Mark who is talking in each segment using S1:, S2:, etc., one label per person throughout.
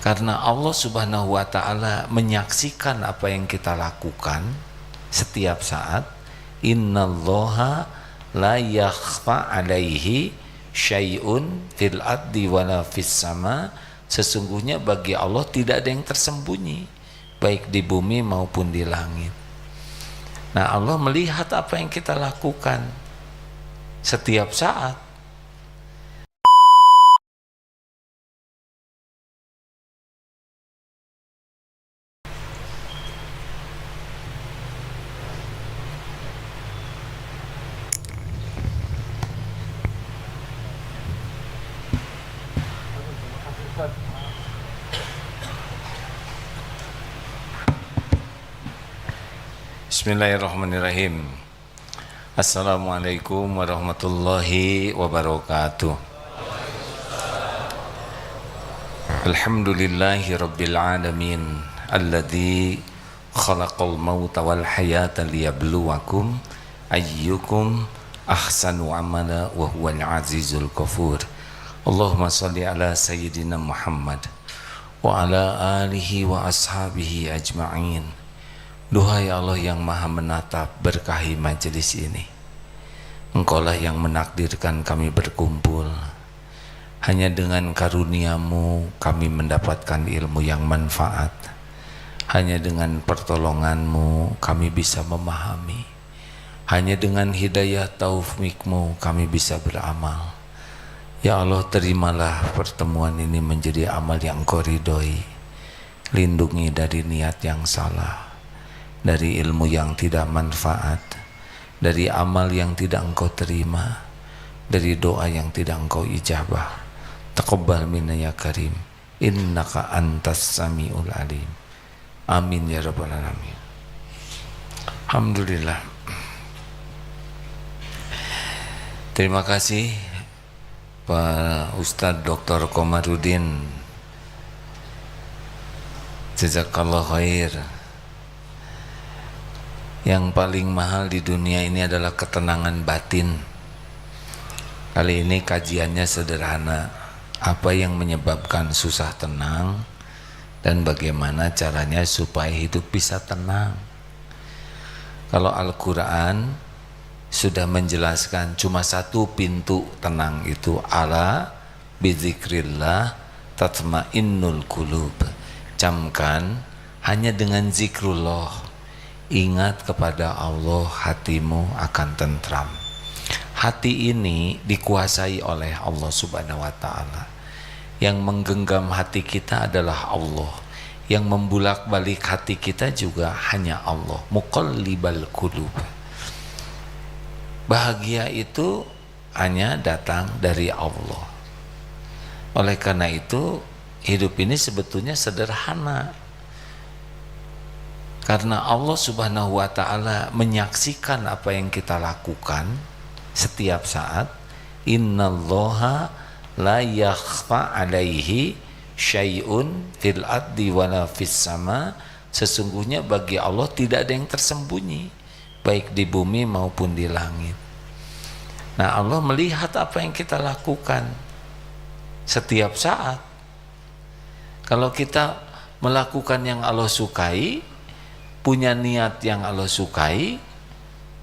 S1: Karena Allah Subhanahu wa ta'ala menyaksikan apa yang kita lakukan setiap saat. Innallaha la yakhfa alaihi syai'un fil ardi wala fis sama. Sesungguhnya bagi Allah tidak ada yang tersembunyi, baik di bumi maupun di langit. Nah, Allah melihat apa yang kita lakukan setiap saat. Bismillahirrahmanirrahim. Assalamualaikum warahmatullahi wabarakatuh. Alhamdulillahi rabbil alamin alladzi khalaqal mauta wal hayata liyabluwakum ayyukum ahsanu amala wa huwal azizul ghafur. Allahumma shalli ala sayyidina Muhammad wa ala alihi wa ashabihi ajma'in. Duhai Allah yang maha menatap, berkahi majelis ini. Engkaulah yang menakdirkan kami berkumpul. Hanya dengan karuniamu kami mendapatkan ilmu yang manfaat. Hanya dengan pertolonganmu kami bisa memahami. Hanya dengan hidayah taufikmu kami bisa beramal. Ya Allah, terimalah pertemuan ini menjadi amal yang Engkau ridhoi. Lindungi dari niat yang salah, dari ilmu yang tidak manfaat, dari amal yang tidak Engkau terima, dari doa yang tidak Engkau ijabah. Taqabbal minna ya karim, innaka antas samiul alim. Amin ya rabbal alamin. Alhamdulillah. Terima kasih Pak Ustadz Dr. Komarudin, jazakallah khair. Yang paling mahal di dunia ini adalah ketenangan batin. Kali ini kajiannya sederhana. Apa yang menyebabkan susah tenang dan bagaimana caranya supaya hidup bisa tenang. Kalau Al-Quran sudah menjelaskan cuma satu pintu tenang, itu ala bizikrillah tatmainnul qulub. Camkan, hanya dengan zikrullah, ingat kepada Allah, hatimu akan tentram. Hati ini dikuasai oleh Allah Subhanahu wa ta'ala. Yang menggenggam hati kita adalah Allah. Yang membulak-balik hati kita juga hanya Allah. Muqallibal qulub. Bahagia itu hanya datang dari Allah. Oleh karena itu, hidup ini sebetulnya sederhana. Karena Allah Subhanahu wa ta'ala menyaksikan apa yang kita lakukan setiap saat. Innallaha la yakhfa alaihi syai'un fil ardi wala fis sama. Sesungguhnya bagi Allah tidak ada yang tersembunyi, baik di bumi maupun di langit. Nah, Allah melihat apa yang kita lakukan setiap saat. Kalau kita melakukan yang Allah sukai, punya niat yang Allah sukai,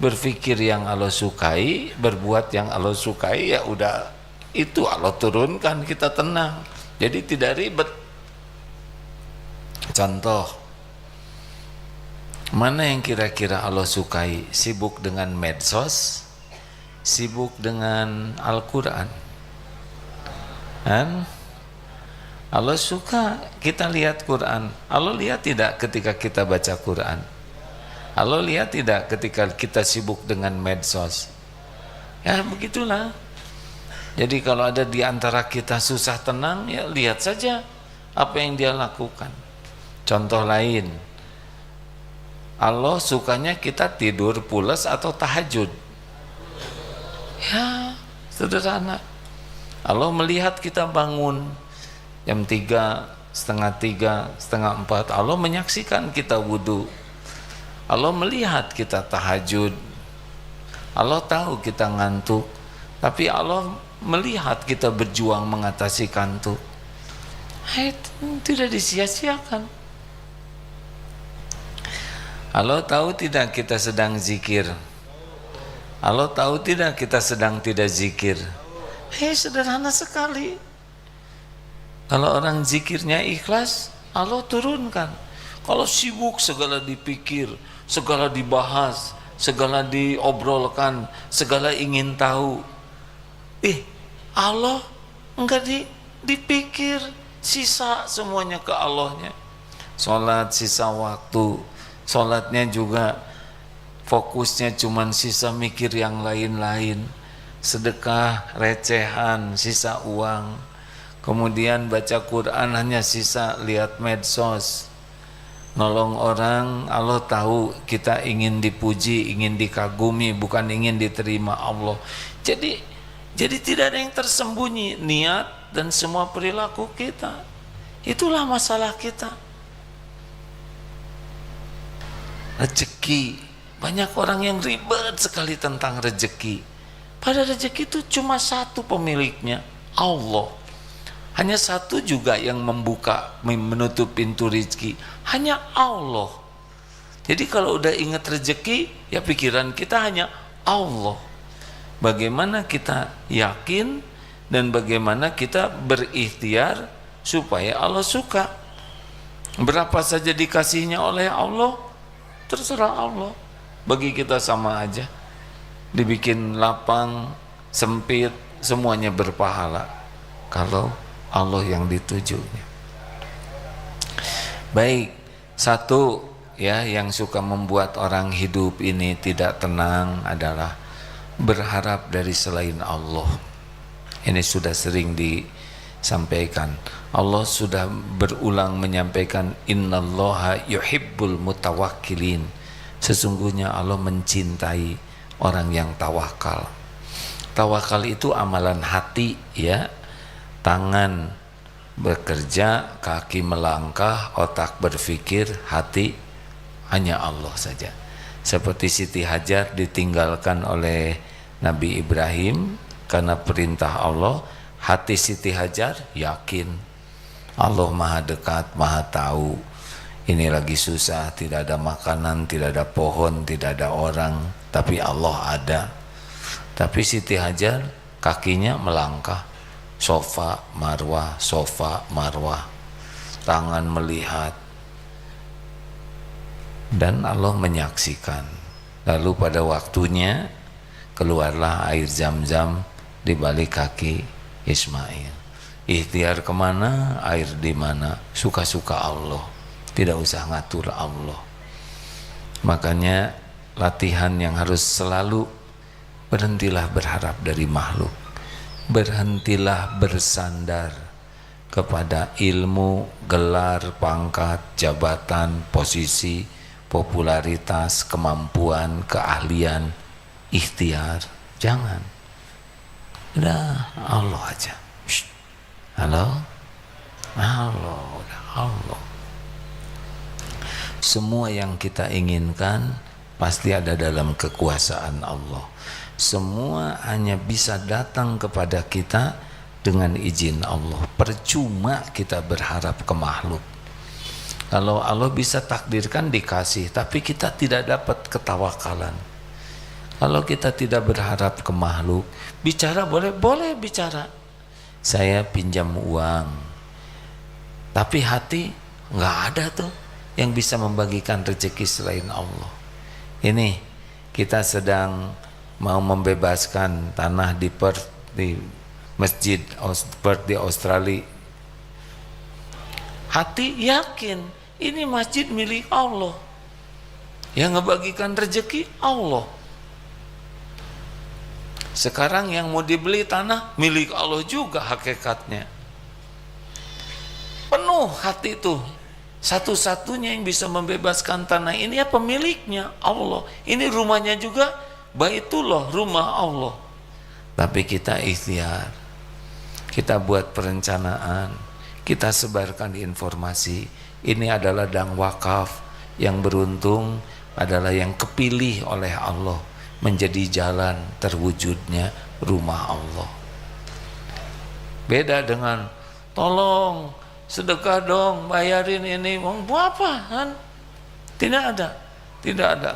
S1: berpikir yang Allah sukai, berbuat yang Allah sukai, ya udah, itu Allah turunkan, kita tenang. Jadi tidak ribet. Contoh, mana yang kira-kira Allah sukai? Sibuk dengan medsos, sibuk dengan Al-Quran. Kan? Allah suka kita lihat Quran. Allah lihat tidak ketika kita baca Quran? Allah lihat tidak ketika kita sibuk dengan medsos? Ya begitulah. Jadi kalau ada di antara kita susah tenang, ya lihat saja apa yang dia lakukan. Contoh lain, Allah sukanya kita tidur pulas atau tahajud? Ya sederhana. Allah melihat kita bangun jam 3, setengah 3, setengah 4, Allah menyaksikan kita wudhu. Allah melihat kita tahajud. Allah tahu kita ngantuk, tapi Allah melihat kita berjuang mengatasi kantuk. Itu tidak disia-siakan. Allah tahu tidak kita sedang zikir? Allah tahu tidak kita sedang tidak zikir? Sederhana sekali. Kalau orang zikirnya ikhlas, Allah turunkan. Kalau sibuk segala dipikir, segala dibahas, segala diobrolkan, segala ingin tahu, Allah enggak dipikir, sisa semuanya ke Allahnya. Sholat sisa waktu, sholatnya juga fokusnya cuman sisa mikir yang lain-lain. Sedekah recehan, sisa uang. Kemudian baca Quran hanya sisa lihat medsos. Nolong orang, Allah tahu kita ingin dipuji, ingin dikagumi, bukan ingin diterima Allah. Jadi tidak ada yang tersembunyi, niat dan semua perilaku kita. Itulah masalah kita. Rezeki, banyak orang yang ribet sekali tentang rezeki. Pada rezeki itu cuma satu pemiliknya, Allah. Hanya satu juga yang membuka, menutup pintu rezeki, hanya Allah. Jadi kalau udah ingat rezeki, ya pikiran kita hanya Allah. Bagaimana kita yakin dan bagaimana kita berikhtiar supaya Allah suka. Berapa saja dikasihnya oleh Allah, terserah Allah. Bagi kita sama aja. Dibikin lapang, sempit, semuanya berpahala kalau Allah yang ditujunya. Baik, satu ya yang suka membuat orang hidup ini tidak tenang adalah berharap dari selain Allah. Ini sudah sering disampaikan. Allah sudah berulang menyampaikan, innallaha yuhibbul mutawakkilin. Sesungguhnya Allah mencintai orang yang tawakal. Tawakal itu amalan hati ya. Tangan bekerja, kaki melangkah, otak berpikir, hati hanya Allah saja. Seperti Siti Hajar ditinggalkan oleh Nabi Ibrahim karena perintah Allah. Hati Siti Hajar yakin Allah maha dekat, maha tahu. Ini lagi susah, tidak ada makanan, tidak ada pohon, tidak ada orang, tapi Allah ada. Tapi Siti Hajar kakinya melangkah, sofa marwah, tangan melihat, dan Allah menyaksikan. Lalu pada waktunya keluarlah air Zam-Zam di balik kaki Ismail. Ikhtiar kemana, air di mana, suka-suka Allah, tidak usah ngatur Allah. Makanya latihan yang harus selalu, berhentilah berharap dari makhluk, berhentilah bersandar kepada ilmu, gelar, pangkat, jabatan, posisi, popularitas, kemampuan, keahlian. Ikhtiar jangan. Udah Allah aja. Halo? Allah. Semua yang kita inginkan pasti ada dalam kekuasaan Allah. Semua hanya bisa datang kepada kita dengan izin Allah. Percuma kita berharap ke makhluk. Kalau Allah bisa takdirkan dikasih, tapi kita tidak dapat ketawakalan. Kalau kita tidak berharap ke makhluk, bicara boleh bicara. Saya pinjam uang, tapi hati nggak ada tuh yang bisa membagikan rezeki selain Allah. Ini kita sedang mau membebaskan tanah di Perth, di masjid Perth di Australia. Hati yakin ini masjid milik Allah, yang ngebagikan rezeki Allah. Sekarang yang mau dibeli tanah milik Allah juga hakikatnya. Penuh hati itu. Satu-satunya yang bisa membebaskan tanah ini ya pemiliknya Allah. Ini rumahnya juga Baitullah, rumah Allah. Tapi kita ikhtiar, kita buat perencanaan, kita sebarkan informasi. Ini adalah ladang wakaf. Yang beruntung adalah yang kepilih oleh Allah menjadi jalan terwujudnya rumah Allah. Beda dengan tolong sedekah dong, bayarin ini, mau apa kan? Tidak ada, tidak ada.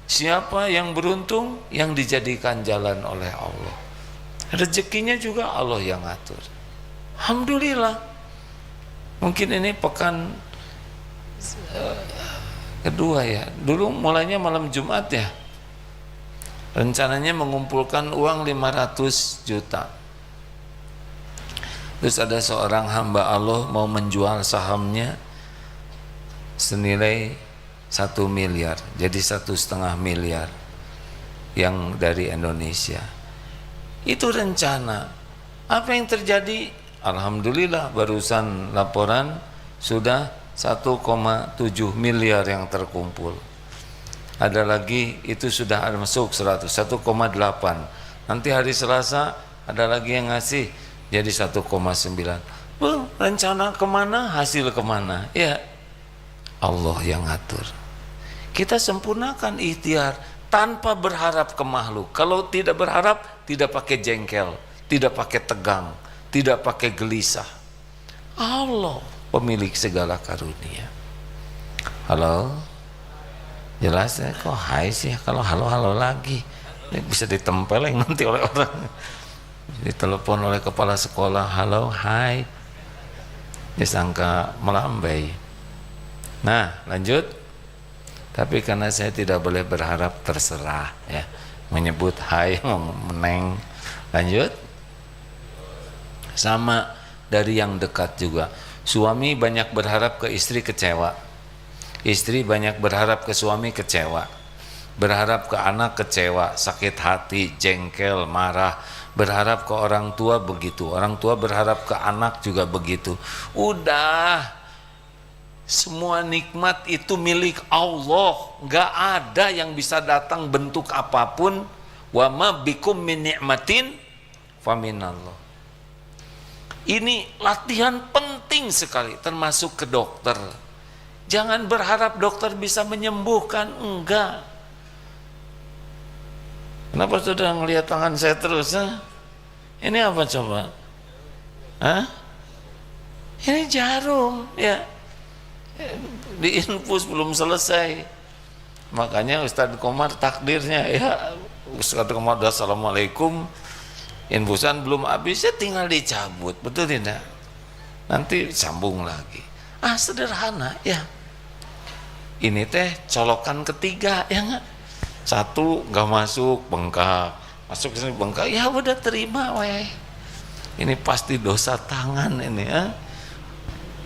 S1: Siapa yang beruntung, yang dijadikan jalan oleh Allah. Rezekinya juga Allah yang atur. Alhamdulillah. Mungkin ini pekan kedua ya. Dulu mulainya malam Jumat ya. Rencananya mengumpulkan uang 500 juta. Terus ada seorang hamba Allah mau menjual sahamnya senilai 1 miliar, jadi 1,5 miliar yang dari Indonesia. Itu rencana. Apa yang terjadi? Alhamdulillah barusan laporan sudah 1,7 miliar yang terkumpul. Ada lagi itu sudah masuk 1,8. Nanti hari Selasa ada lagi yang ngasih jadi 1,9. Rencana kemana, hasil kemana? Ya Allah yang atur. Kita sempurnakan ikhtiar tanpa berharap ke makhluk. Kalau tidak berharap, tidak pakai jengkel, tidak pakai tegang, tidak pakai gelisah. Allah pemilik segala karunia. Halo? Jelas ya, kok hai sih, kalau halo-halo lagi ini bisa ditempeleng nanti oleh orang, ditelepon oleh kepala sekolah, halo, hai, disangka melambai. Nah lanjut, tapi karena saya tidak boleh berharap, terserah ya, menyebut hai, meneng. Lanjut, sama dari yang dekat juga, suami banyak berharap ke istri, kecewa. Istri banyak berharap ke suami, kecewa. Berharap ke anak, kecewa, sakit hati, jengkel, marah. Berharap ke orang tua begitu. Orang tua berharap ke anak juga begitu. Udah, semua nikmat itu milik Allah. Gak ada yang bisa datang bentuk apapun. Wa ma bikum min ni'matin faminallah. Ini latihan penting sekali, termasuk ke dokter. Jangan berharap dokter bisa menyembuhkan, enggak. Kenapa sudah ngelihat tangan saya terus? Ini apa coba? Hah? Ini jarum, ya. Diinfus belum selesai. Makanya Ustadz Komar takdirnya ya, Ustadz Komar udah assalamualaikum, infusan belum habis, ya tinggal dicabut, betul tidak? Nanti sambung lagi. Sederhana ya. Ini teh colokan ketiga ya nggak? Satu nggak masuk, bengkak, masuk ke sini bengkak, ya udah terima weh. Ini pasti dosa tangan ini ya.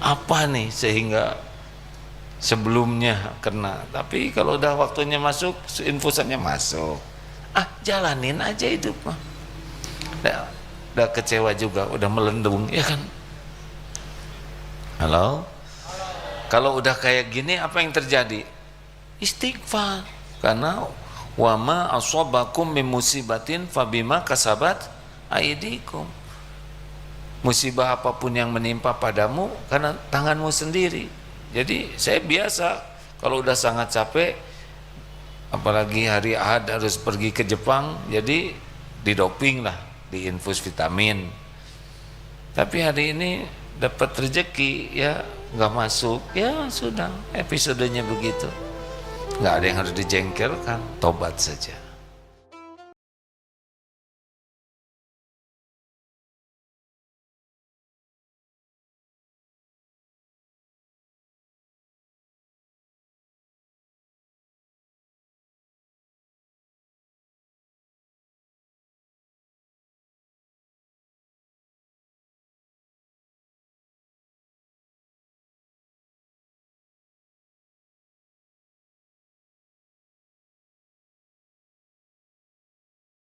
S1: Apa nih sehingga sebelumnya kena, tapi kalau udah waktunya masuk, infusannya masuk. Jalanin aja hidup mah. Udah kecewa juga, udah melendung ya kan. Halo? Kalau udah kayak gini, apa yang terjadi? Istighfar. Karena wama asobakum min musibatin fabima kasabat aidikum. Musibah apapun yang menimpa padamu karena tanganmu sendiri. Jadi saya biasa kalau udah sangat capek, apalagi hari Ahad harus pergi ke Jepang, jadi didoping lah, diinfus vitamin. Tapi hari ini dapat rezeki ya, nggak masuk, ya sudah, episodenya begitu. Nggak ada yang harus dijengkelkan, tobat saja.